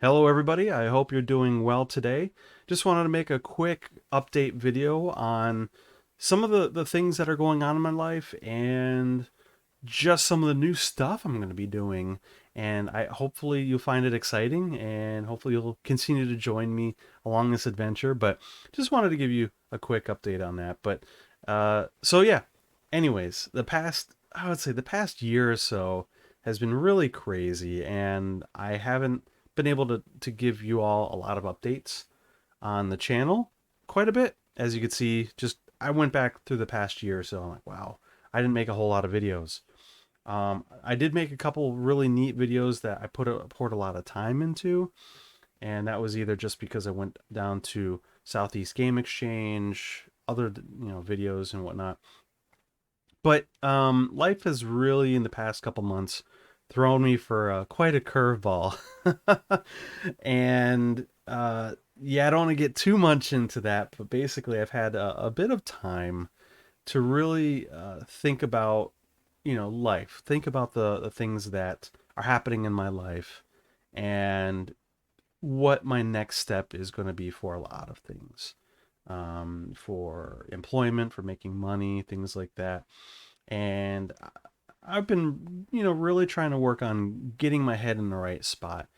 Hello, everybody. I hope you're doing well today. Just wanted to make a quick update video on some of the things that are going on in my life and just some of the new stuff I'm going to be doing. And I hopefully you'll find it exciting and hopefully you'll continue to join me along this adventure. But just wanted to give you a quick update on that. So yeah. Anyways, I would say the past year or so has been really crazy, and I haven't been able to give you all a lot of updates on the channel quite a bit. As you can see, just I went back through the past year or so. I'm like, wow, I didn't make a whole lot of videos. I did make a couple really neat videos that I poured a lot of time into, and that was either just because I went down to Southeast Game Exchange, other videos and whatnot. But life has really, in the past couple months, thrown me for quite a curveball. and yeah, I don't want to get too much into that, but basically, I've had a bit of time to really think about, life, think about the things that are happening in my life and what my next step is going to be for a lot of things, for employment, for making money, things like that. And I've been, really trying to work on getting my head in the right spot.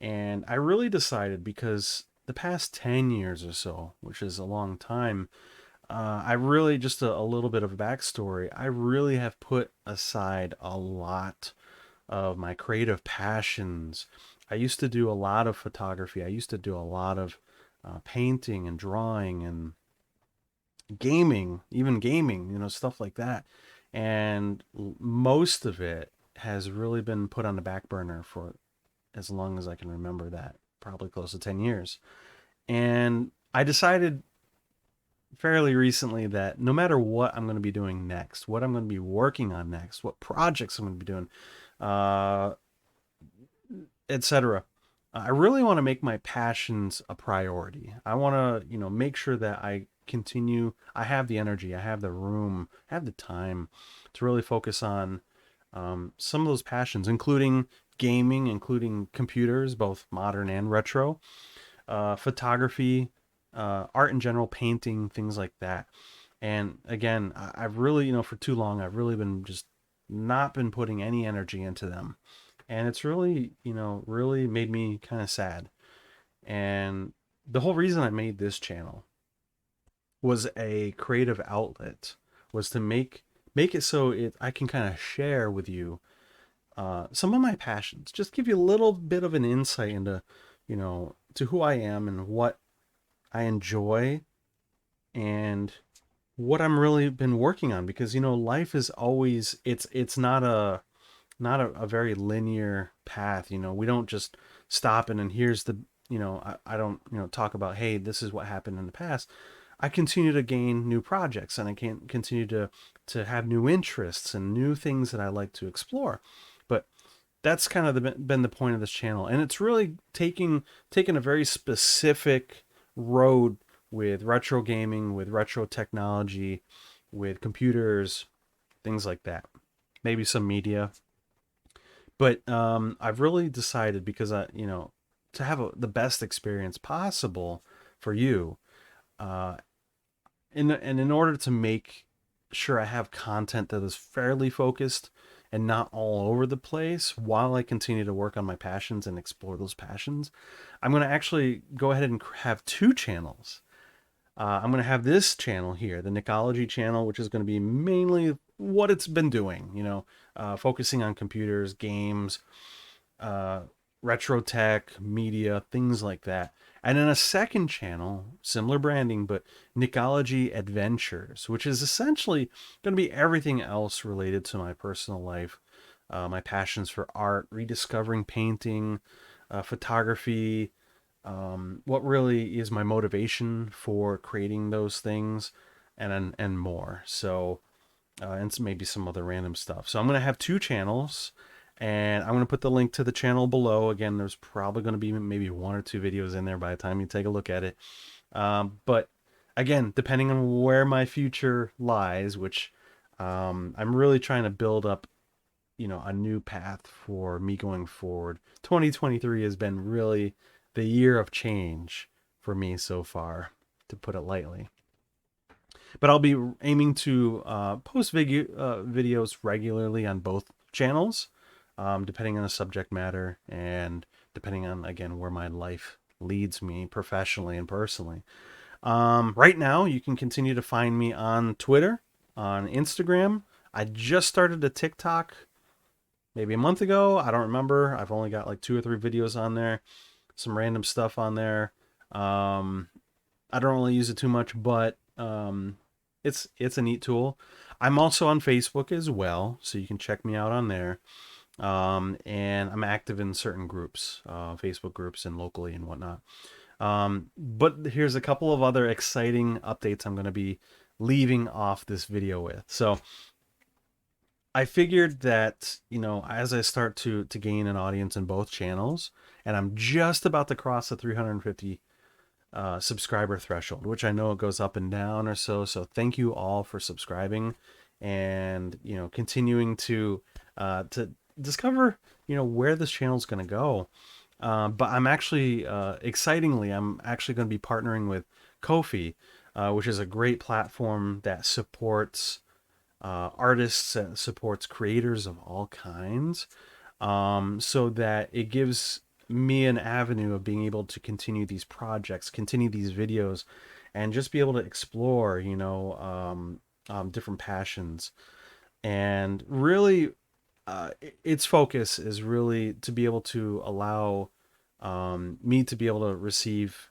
And I really decided because the past 10 years or so, which is a long time, I really, just a little bit of a backstory, I really have put aside a lot of my creative passions. I used to do a lot of photography. I used to do a lot of painting and drawing and gaming, even gaming, stuff like that. And most of it has really been put on the back burner for as long as I can remember, that probably close to 10 years. And I decided fairly recently that no matter what I'm going to be doing next, what I'm going to be working on next, what projects I'm going to be doing, uh, etc. I really want to make my passions a priority. I want to, make sure that I continue. I have the energy, I have the room, I have the time to really focus on some of those passions, including gaming, including computers, both modern and retro, photography, art in general, painting, things like that. And again, I've really, for too long, I've really been just not been putting any energy into them. And it's really, really made me kind of sad. And the whole reason I made this channel was a creative outlet, was to make it so I can kind of share with you some of my passions, just give you a little bit of an insight into, to who I am and what I enjoy and what I'm really been working on. Because life is always, it's not a very linear path. We don't just stop and here's the, I don't, talk about, hey, this is what happened in the past. I continue to gain new projects, and I can continue to have new interests and new things that I like to explore. But that's kind of been the point of this channel, and it's really taking a very specific road with retro gaming, with retro technology, with computers, things like that. Maybe some media, but I've really decided, because to have the best experience possible for you, uh, and in order to make sure I have content that is fairly focused and not all over the place while I continue to work on my passions and explore those passions, I'm going to actually go ahead and have two channels. I'm going to have this channel here, the Nickology channel, which is going to be mainly what it's been doing, focusing on computers, games, uh, retro tech, media, things like that. And then a second channel, similar branding, but Nickology Adventures, which is essentially going to be everything else related to my personal life, my passions for art, rediscovering painting, photography, what really is my motivation for creating those things, and more. So, and maybe some other random stuff. So I'm going to have two channels, and I'm going to put the link to the channel below. Again, there's probably going to be maybe one or two videos in there by the time you take a look at it. But again, depending on where my future lies, which I'm really trying to build up a new path for me going forward. 2023 has been really the year of change for me so far, to put it lightly. But I'll be aiming to post videos regularly on both channels, depending on the subject matter and depending on, again, where my life leads me professionally and personally. Right now, you can continue to find me on Twitter, on Instagram. I just started a TikTok maybe a month ago. I don't remember. I've only got like 2 or 3 videos on there, some random stuff on there. I don't really use it too much, but it's a neat tool. I'm also on Facebook as well, so you can check me out on there. And I'm active in certain groups, Facebook groups and locally and whatnot. But here's a couple of other exciting updates I'm going to be leaving off this video with. So I figured that, as I start to gain an audience in both channels, and I'm just about to cross the 350 subscriber threshold, which I know it goes up and down or so. So thank you all for subscribing and, continuing to discover, where this channel is going to go. But I'm actually, excitingly, I'm actually going to be partnering with Ko-fi, which is a great platform that supports artists, supports creators of all kinds, so that it gives me an avenue of being able to continue these projects, continue these videos, and just be able to explore, different passions. And really, its focus is really to be able to allow me to be able to receive,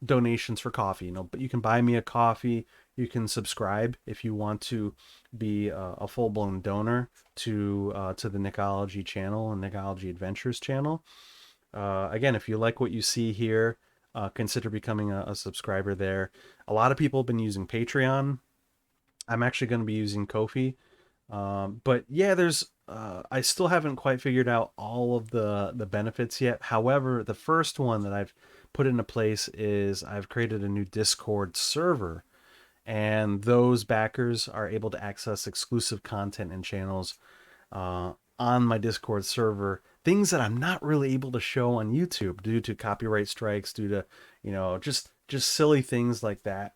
donations for coffee. But you can buy me a coffee. You can subscribe if you want to be a full blown donor to the Nickology channel and Nickology Adventures channel. Again, if you like what you see here, consider becoming a subscriber there. A lot of people have been using Patreon. I'm actually going to be using Ko-fi. But yeah, I still haven't quite figured out all of the benefits yet. However, the first one that I've put into place is I've created a new Discord server, and those backers are able to access exclusive content and channels on my Discord server. Things that I'm not really able to show on YouTube due to copyright strikes, due to just silly things like that.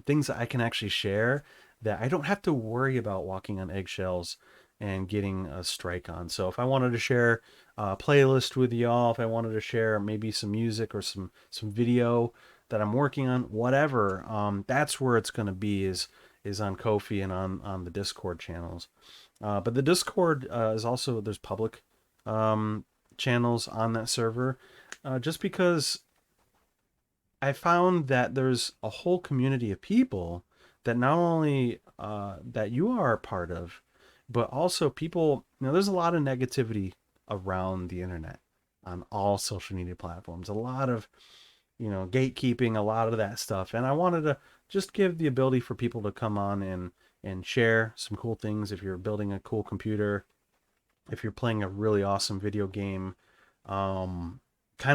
Things that I can actually share that I don't have to worry about walking on eggshells and getting a strike on. So if I wanted to share a playlist with y'all, if I wanted to share maybe some music or some video that I'm working on, whatever, that's where it's going to be, is on Ko-fi and on the Discord channels. But the Discord is also, there's public channels on that server, just because I found that there's a whole community of people that not only that you are a part of, but also people, there's a lot of negativity around the internet on all social media platforms. A lot of, gatekeeping, a lot of that stuff. And I wanted to just give the ability for people to come on and share some cool things. If you're building a cool computer, if you're playing a really awesome video game, kind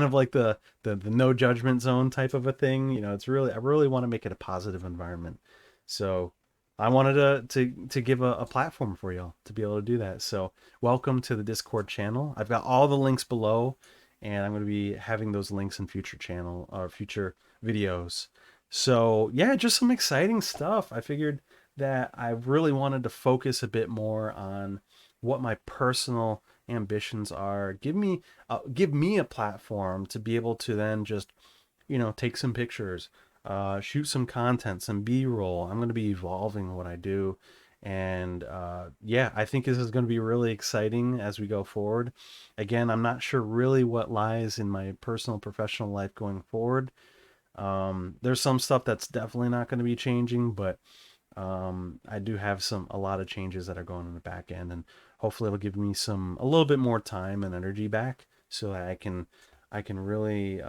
of like the no judgment zone type of a thing. I really want to make it a positive environment. So I wanted to give a platform for y'all to be able to do that. So welcome to the Discord channel. I've got all the links below, and I'm going to be having those links in future channel or future videos. So yeah, just some exciting stuff. I figured that I really wanted to focus a bit more on what my personal ambitions are. Give me a platform to be able to then just, take some pictures, shoot some content, some B-roll. I'm going to be evolving what I do. And yeah, I think this is going to be really exciting as we go forward. Again, I'm not sure really what lies in my personal professional life going forward. There's some stuff that's definitely not going to be changing, but I do have a lot of changes that are going on the back end, and hopefully it'll give me a little bit more time and energy back, so that I can really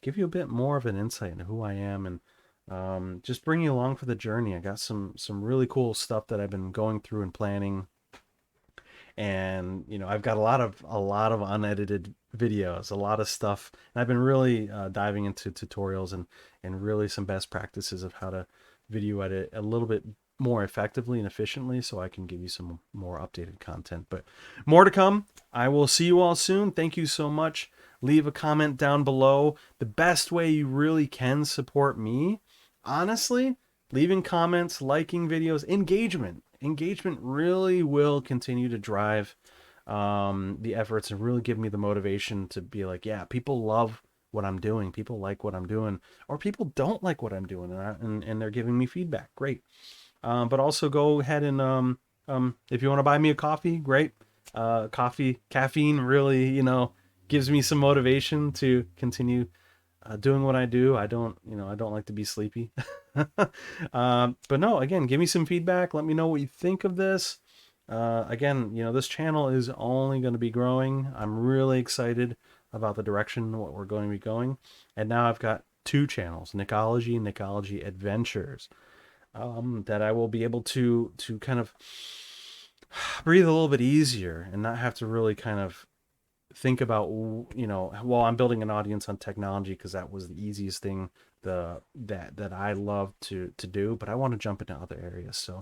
give you a bit more of an insight into who I am, and just bring you along for the journey. I got some really cool stuff that I've been going through and planning, and I've got a lot of unedited videos, a lot of stuff, and I've been really diving into tutorials and really some best practices of how to video edit a little bit more effectively and efficiently so I can give you some more updated content. But more to come. I will see you all soon. Thank you so much. Leave a comment down below. The best way you really can support me, honestly, leaving comments, liking videos, engagement. Engagement really will continue to drive the efforts and really give me the motivation to be like, yeah, people love what I'm doing. People like what I'm doing, or people don't like what I'm doing, and they're giving me feedback. Great. But also go ahead and if you want to buy me a coffee, great. Caffeine really, gives me some motivation to continue doing what I do. I don't like to be sleepy. But no, again, give me some feedback. Let me know what you think of this. Again, this channel is only going to be growing. I'm really excited about the direction what we're going to be going. And now I've got two channels, Nickology and Nickology Adventures, that I will be able to kind of breathe a little bit easier and not have to really kind of think about, well, I'm building an audience on technology because that was the easiest thing that I love to do, but I want to jump into other areas. So,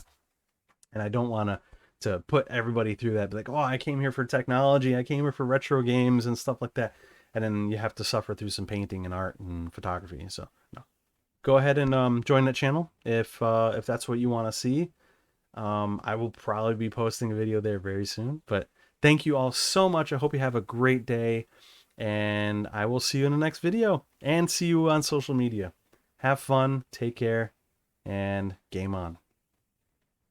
and I don't want to put everybody through that, be like, oh, I came here for technology, I came here for retro games and stuff like that, and then you have to suffer through some painting and art and photography. So no, go ahead and join that channel if that's what you want to see. I will probably be posting a video there very soon, but thank you all so much. I hope you have a great day, and I will see you in the next video and see you on social media. Have fun, take care, and game on.